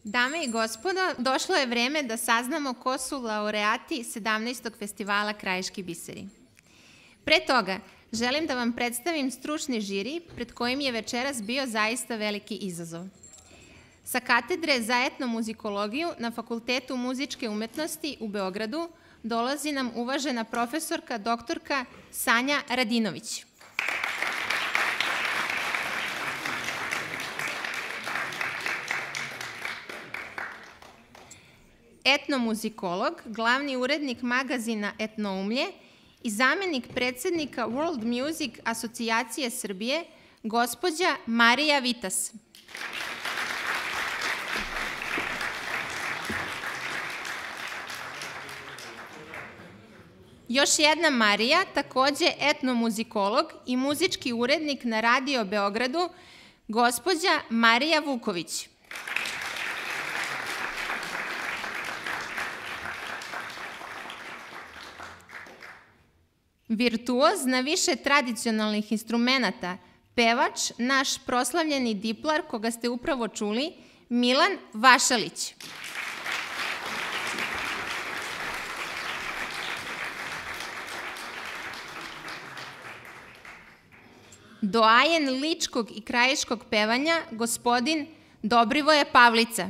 Dame i gospodo, došlo je vreme da saznamo ko su laureati 17. festivala Krajiški biseri. Pre toga, želim da vam predstavim stručni žiri pred kojim je večeras bio zaista veliki izazov. Sa katedre za etnomuzikologiju na Fakultetu muzičke umetnosti u Beogradu dolazi nam uvažena profesorka doktorka Sanja Radinović. Etnomuzikolog, glavni urednik magazina Etnoumlje i zamenik predsednika World Music Asocijacije Srbije, gospođa Marija Vitas. Još jedna Marija, takođe etnomuzikolog i muzički urednik na Radio Beogradu, gospođa Marija Vuković. Virtuoz na više tradicionalnih instrumenata, pevač, naš proslavljeni diplar, koga ste upravo čuli, Milan Vašalić. Doajen ličkog i krajiškog pevanja, gospodin Dobrivoje Pavlica.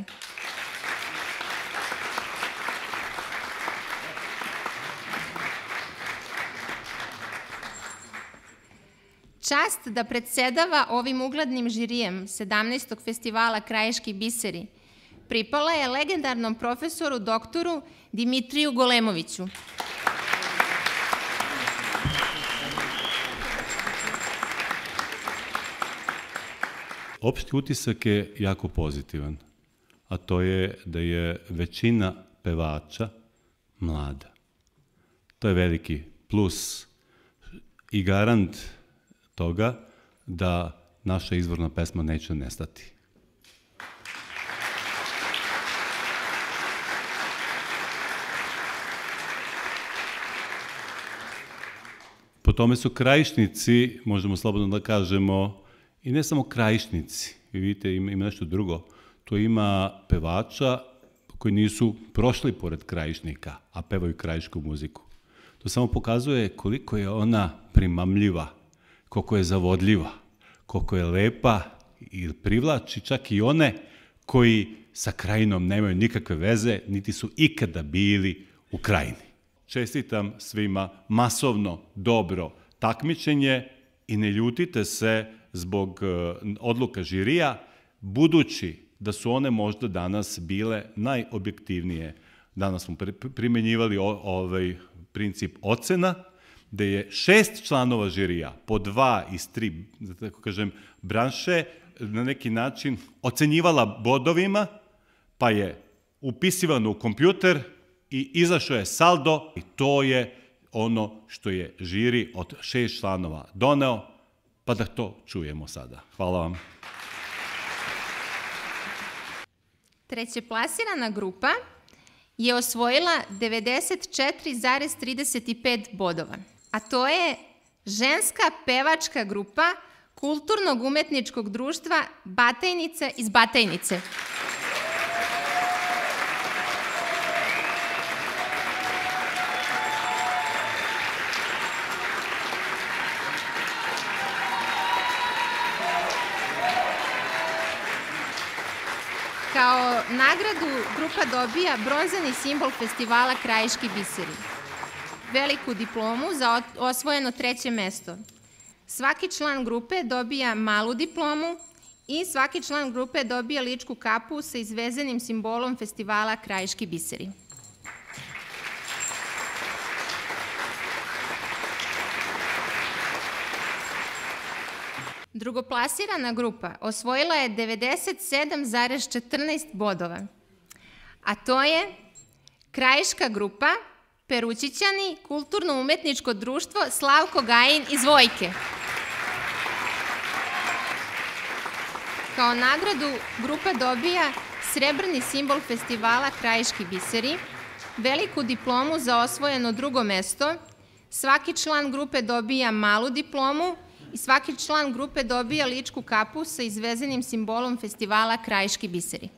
Čast da predsedava ovim uglednim žirijem 17. festivala Krajiški biseri pripala je legendarnom profesoru doktoru Dimitriju Golemoviću. Opšti utisak je jako pozitivan, a to je da je većina pevača mlada. To je veliki plus i garant toga da naša izvorna pesma neće nestati. Po tome su krajišnici, možemo slobodno da kažemo, i ne samo krajišnici, vi vidite, ima nešto drugo. Tu ima pevača koji nisu prošli pored krajišnika, a pevaju krajišku muziku. To samo pokazuje koliko je ona primamljiva, koliko je zavodljiva, koliko je lepa i privlači čak i one koji sa krajinom nemaju nikakve veze, niti su ikada bili u krajini. Čestitam svima masovno dobro takmičenje i ne ljutite se zbog odluka žirija, budući da su one možda danas bile najobjektivnije. Danas smo primenjivali ovaj princip ocena, gde je 6 članova žirija, po 2 iz 3, da tako kažem, branše, na neki način ocenjivala bodovima, pa je upisivano u kompjuter i izašao je saldo i to je ono što je žiri od 6 članova doneo, pa da to čujemo sada. Hvala vam. Trećeplasirana grupa je osvojila 94,35 bodova, a to je ženska pevačka grupa Kulturnog umetničkog društva Batajnica iz Batajnice. Kao nagradu grupa dobija bronzani simbol festivala Krajiški biseri, veliku diplomu za osvojeno 3. mesto. Svaki član grupe dobija malu diplomu i svaki član grupe dobija ličku kapu sa izvezenim simbolom festivala Krajiški biseri. Drugoplasirana grupa osvojila je 97,14 bodova, a to je krajiška grupa Perućićani, Kulturno-umetničko društvo Slavko Gajin iz Vojke. Kao nagradu grupa dobija srebrni simbol festivala Krajiški biseri, veliku diplomu za osvojeno 2. mesto, svaki član grupe dobija malu diplomu i svaki član grupe dobija ličku kapu sa izvezenim simbolom festivala Krajiški biseri.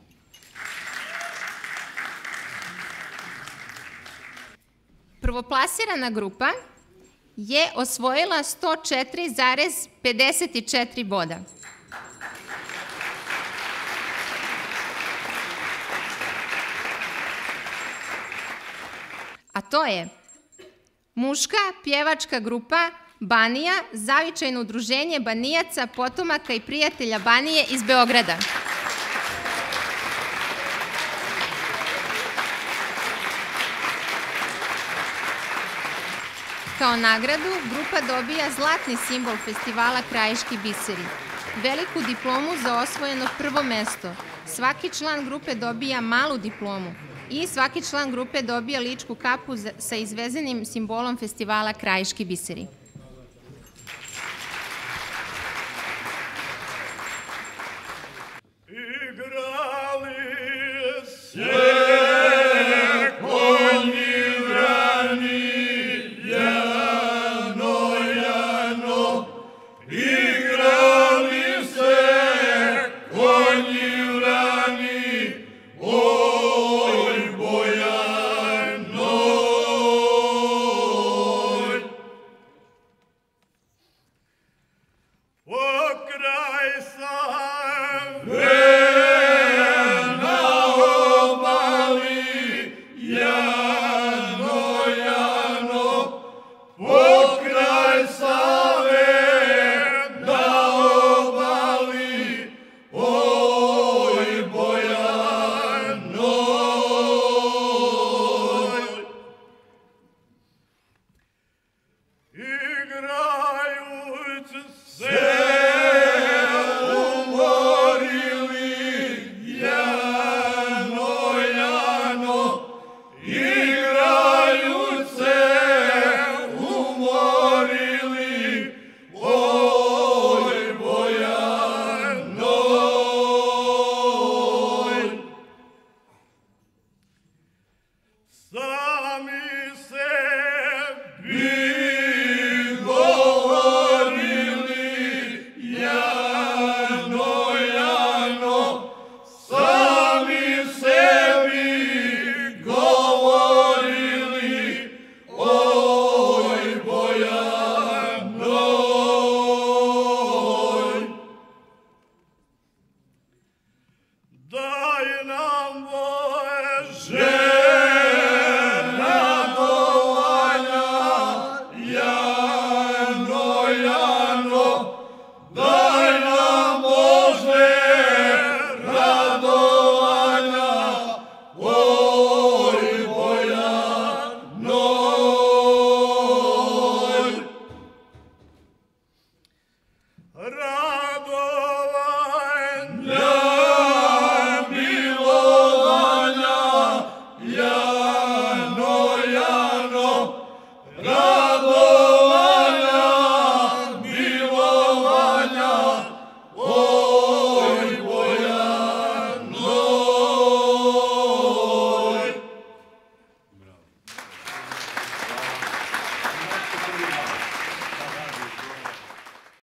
Prvoplasirana grupa je osvojila 104,54 boda. A to je muška pjevačka grupa Banija, zavičajno udruženje Banijaca, potomaka i prijatelja Banije iz Beograda. Kao nagradu, grupa dobija zlatni simbol festivala Krajiški biseri, veliku diplomu za osvojeno prvo mesto. Svaki član grupe dobija malu diplomu i svaki član grupe dobija ličku kapu sa izvezenim simbolom festivala Krajiški biseri.